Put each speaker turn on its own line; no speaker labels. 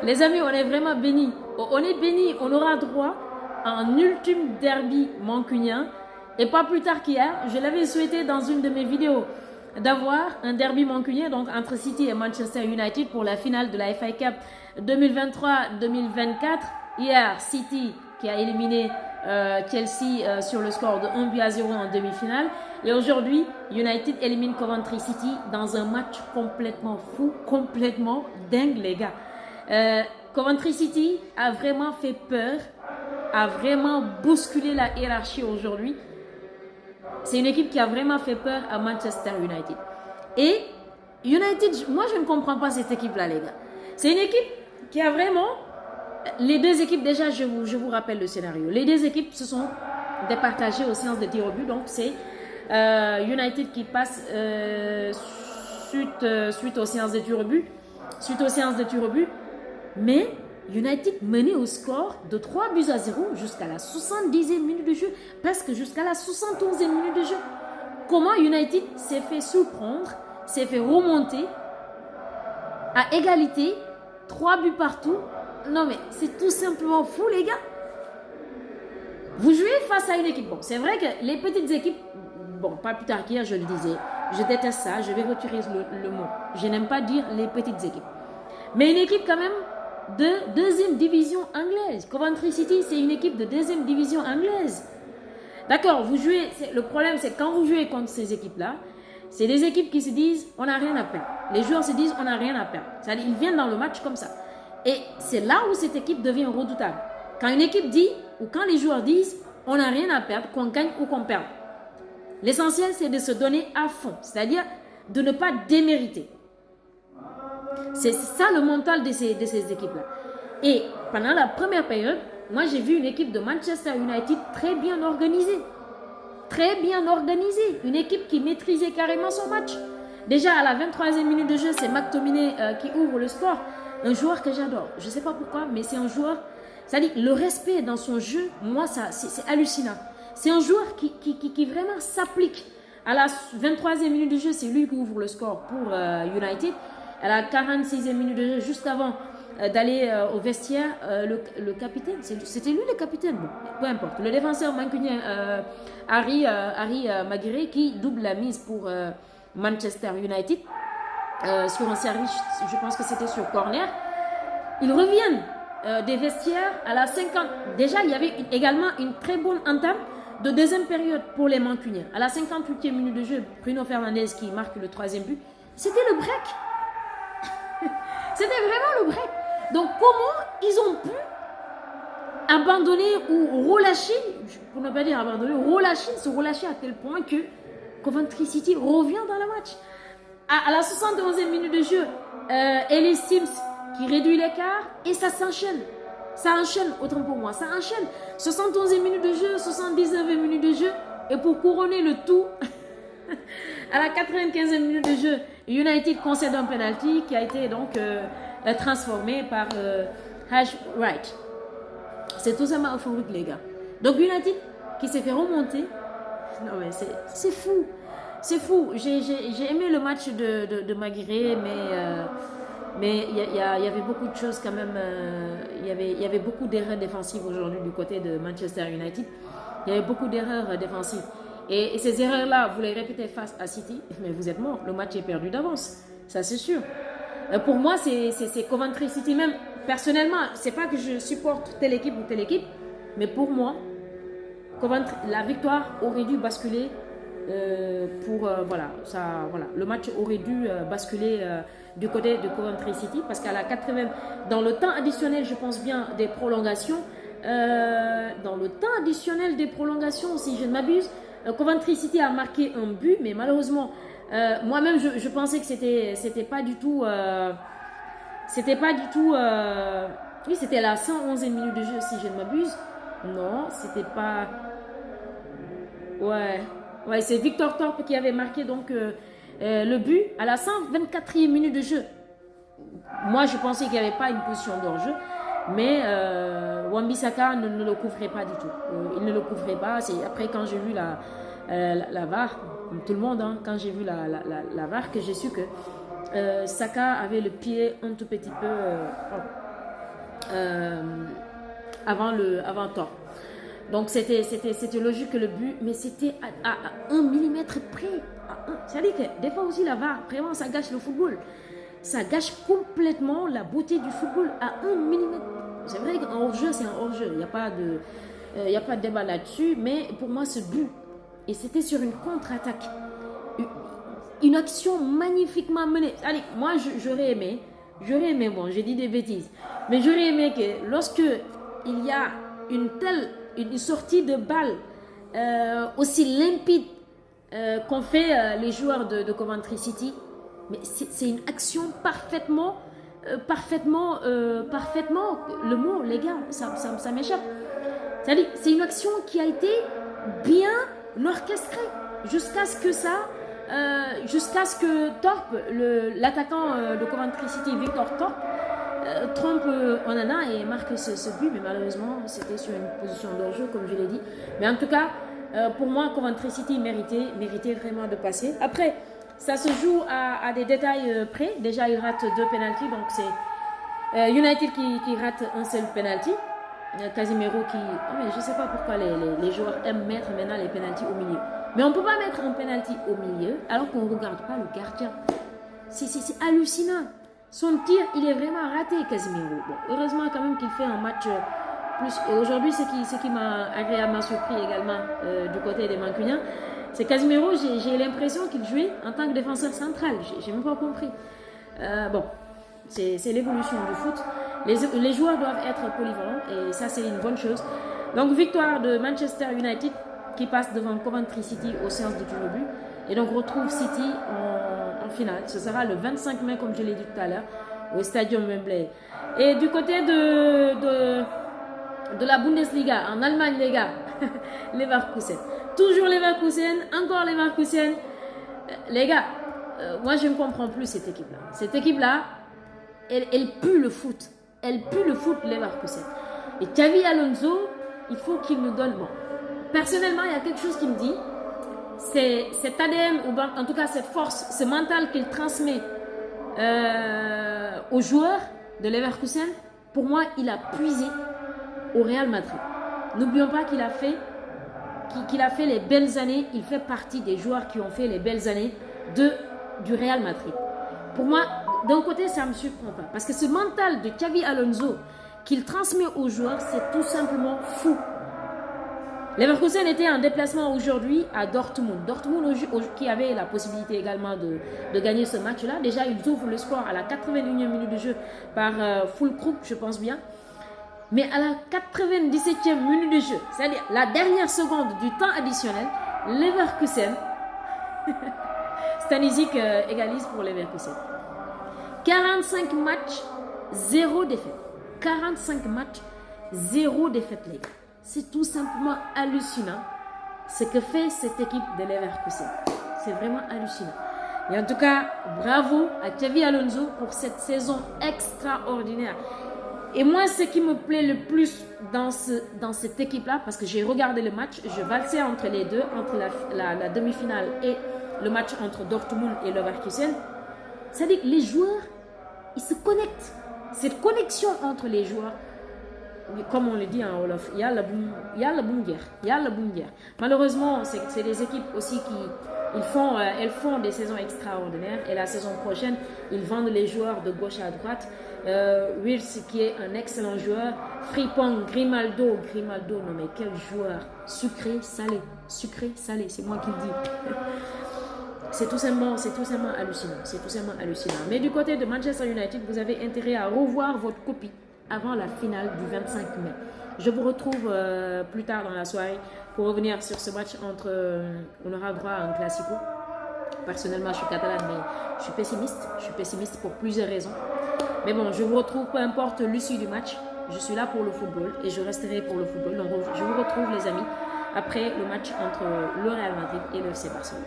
Les amis, on est vraiment bénis. On est bénis, on aura droit à un ultime derby mancunien. Et pas plus tard qu'hier, je l'avais souhaité dans une de mes vidéos d'avoir un derby mancunien donc entre City et Manchester United pour la finale de la FA Cup 2023-2024. Hier, City qui a éliminé Chelsea sur le score de 1-0 en demi-finale. Et aujourd'hui, United élimine Coventry City dans un match complètement fou, complètement dingue les gars. Coventry City a vraiment fait peur, a vraiment bousculé la hiérarchie aujourd'hui. C'est une équipe qui a vraiment fait peur à Manchester United. Et United, moi je ne comprends pas cette équipe-là les gars. C'est une équipe qui a vraiment... Les deux équipes, déjà je vous rappelle le scénario. Les deux équipes se sont départagées aux séances de tir au but. Donc c'est United qui passe suite aux séances de tir au but. Suite aux séances de tir au but. Mais United menait au score de 3-0 jusqu'à la 70e minute de jeu, presque jusqu'à la 71e minute de jeu. Comment United s'est fait surprendre, s'est fait remonter à égalité, 3 buts partout. Non mais c'est tout simplement fou les gars. Vous jouez face à une équipe. Bon, c'est vrai que les petites équipes, bon, pas plus tard qu'hier, je le disais, je déteste ça, je vais retirer le mot. Je n'aime pas dire les petites équipes. Mais une équipe quand même de deuxième division anglaise. Coventry City, c'est une équipe de deuxième division anglaise. D'accord, vous jouez, le problème c'est quand vous jouez contre ces équipes-là, c'est des équipes qui se disent on n'a rien à perdre. Les joueurs se disent on n'a rien à perdre. C'est-à-dire ils viennent dans le match comme ça. Et c'est là où cette équipe devient redoutable. Quand une équipe dit, ou quand les joueurs disent on n'a rien à perdre, qu'on gagne ou qu'on perde. L'essentiel c'est de se donner à fond, c'est-à-dire de ne pas démériter. C'est ça le mental de ces équipes-là. Et pendant la première période, moi j'ai vu une équipe de Manchester United très bien organisée. Très bien organisée. Une équipe qui maîtrisait carrément son match. Déjà à la 23e minute de jeu, c'est McTominay qui ouvre le score. Un joueur que j'adore. Je ne sais pas pourquoi, mais c'est un joueur... C'est-à-dire le respect dans son jeu, moi c'est hallucinant. C'est un joueur qui vraiment s'applique. À la 23e minute de jeu, c'est lui qui ouvre le score pour United. À la 46e minute de jeu, juste avant d'aller au vestiaire, le capitaine, c'était lui le capitaine, bon, peu importe. Le défenseur mancunien Harry Maguire qui double la mise pour Manchester United sur un service, je pense que c'était sur corner. Ils reviennent des vestiaires à la 50. Déjà, il y avait également une très bonne entame de deuxième période pour les mancuniens. À la 58e minute de jeu, Bruno Fernandes qui marque le 3e but. C'était le break. C'était vraiment le break. Donc, comment ils ont pu abandonner ou relâcher, pour ne pas dire abandonner, se relâcher à tel point que Coventry City revient dans le match. À la 71e minute de jeu, Ellis Sims qui réduit l'écart et ça s'enchaîne. Ça enchaîne, autant pour moi, ça enchaîne. 71e minute de jeu, 79e minute de jeu. Et pour couronner le tout, à la 95e minute de jeu, United concède un penalty qui a été donc transformé par Hash Wright. C'est tout simplement euphorique les gars. Donc United qui s'est fait remonter. Non mais c'est fou. C'est fou. J'ai aimé le match de Maguire, mais il y avait beaucoup de choses quand même. Il y avait beaucoup d'erreurs défensives aujourd'hui du côté de Manchester United. Il y avait beaucoup d'erreurs défensives. Et ces erreurs-là, vous les répétez face à City, mais vous êtes mort. Le match est perdu d'avance. Ça, c'est sûr. Pour moi, c'est Coventry City. Même personnellement, c'est pas que je supporte telle équipe ou telle équipe, mais pour moi, la victoire aurait dû basculer voilà, le match aurait dû basculer du côté de Coventry City parce qu'à la 80, dans le temps additionnel, je pense bien des prolongations, si je ne m'abuse, Coventry City a marqué un but, mais malheureusement, moi-même je pensais que c'était pas du tout, oui, c'était la 111e minute de jeu si je ne m'abuse. Non, c'était pas. Ouais, c'est Victor Thorpe qui avait marqué donc le but à la 124e minute de jeu. Moi, je pensais qu'il n'y avait pas une position d'hors-jeu, mais Wan-Bissaka ne le couvrait pas du tout. Il ne le couvrait pas. C'est après quand j'ai vu la VAR, comme tout le monde, hein, quand j'ai vu la VAR, que j'ai su que Saka avait le pied un tout petit peu. avant Thor. Donc c'était logique que le but, mais c'était à 1 millimètre près. C'est-à-dire que des fois aussi la VAR, vraiment ça gâche le football. Ça gâche complètement la beauté du football à 1 millimètre. C'est vrai qu'en hors-jeu, c'est un hors-jeu. Il n'y a pas de débat là-dessus. Mais pour moi, ce but, et c'était sur une contre-attaque. Une action magnifiquement menée. Allez, moi, j'aurais aimé, bon, j'ai dit des bêtises, mais j'aurais aimé que lorsque il y a une sortie de balle aussi limpide qu'ont fait les joueurs de Coventry City, mais c'est une action parfaitement, le mot, les gars, ça m'échappe. C'est-à-dire, c'est une action qui a été bien orchestrée jusqu'à ce que Thorpe, l'attaquant de Coventry City, Victor Thorpe, trompe Onana et marque ce but, mais malheureusement c'était sur une position d'hors-jeu comme je l'ai dit. Mais en tout cas, pour moi, Coventry City méritait vraiment de passer. Après, ça se joue à des détails près. Déjà, il rate 2 pénaltys, donc c'est United qui rate un seul pénalty. Casemiro qui... je ne sais pas pourquoi les joueurs aiment mettre maintenant les pénaltys au milieu. Mais on ne peut pas mettre un pénalty au milieu alors qu'on ne regarde pas le gardien. C'est hallucinant. Son tir, il est vraiment raté, Casemiro. Bon, heureusement quand même qu'il fait un match plus... Et aujourd'hui, ce qui m'a agréablement surpris également du côté des Mancuniens, c'est Casemiro, j'ai l'impression qu'il jouait en tant que défenseur central. J'ai même pas compris. Bon, c'est l'évolution du foot. Les joueurs doivent être polyvalents et ça, c'est une bonne chose. Donc, victoire de Manchester United qui passe devant Coventry City aux séances de tir au but. Et donc, retrouve City en finale. Ce sera le 25 mai, comme je l'ai dit tout à l'heure, au Stadium Wembley. Et du côté de la Bundesliga, en Allemagne, les gars, Leverkusen. Toujours Leverkusen, encore Leverkusen. Les gars, moi, je ne comprends plus cette équipe-là. Cette équipe-là, elle pue le foot. Elle pue le foot, Leverkusen. Et Xavi Alonso, il faut qu'il nous donne... Bon, personnellement, il y a quelque chose qui me dit, c'est cet ADN, ou en tout cas cette force, ce mental qu'il transmet aux joueurs de Leverkusen, pour moi, il a puisé au Real Madrid. N'oublions pas qu'il a fait les belles années, il fait partie des joueurs qui ont fait les belles années du Real Madrid. Pour moi, d'un côté, ça ne me surprend pas. Parce que ce mental de Xavi Alonso qu'il transmet aux joueurs, c'est tout simplement fou. Leverkusen était en déplacement aujourd'hui à Dortmund. Dortmund qui avait la possibilité également de gagner ce match-là. Déjà, ils ouvrent le score à la 81e minute de jeu par Füllkrug, je pense bien. Mais à la 97e minute de jeu, c'est-à-dire la dernière seconde du temps additionnel, Leverkusen, Stanisic égalise pour Leverkusen. 45 matchs, 0 défaite. 45 matchs, 0 défaite, les gars. C'est tout simplement hallucinant ce que fait cette équipe de Leverkusen. C'est vraiment hallucinant. Et en tout cas, bravo à Xavi Alonso pour cette saison extraordinaire. Et moi, ce qui me plaît le plus dans cette équipe-là, parce que j'ai regardé le match, je valsais entre les deux, entre la demi-finale et le match entre Dortmund et Leverkusen, c'est-à-dire que les joueurs, ils se connectent. Cette connexion entre les joueurs, comme on le dit en Wolof, il y a la boum guerre. Malheureusement, c'est des équipes aussi qui elles font des saisons extraordinaires. Et la saison prochaine, ils vendent les joueurs de gauche à droite. Wills qui est un excellent joueur. Frimpong, Grimaldo, non mais quel joueur. Sucré, salé, c'est moi qui le dis. C'est tout simplement hallucinant. Mais du côté de Manchester United, vous avez intérêt à revoir votre copie avant la finale du 25 mai. Je vous retrouve plus tard dans la soirée pour revenir sur ce match entre... on aura droit à un classico. Personnellement, je suis catalane, mais je suis pessimiste. Je suis pessimiste pour plusieurs raisons. Mais bon, je vous retrouve, peu importe l'issue du match. Je suis là pour le football et je resterai pour le football. Donc, je vous retrouve, les amis, après le match entre le Real Madrid et le FC Barcelone.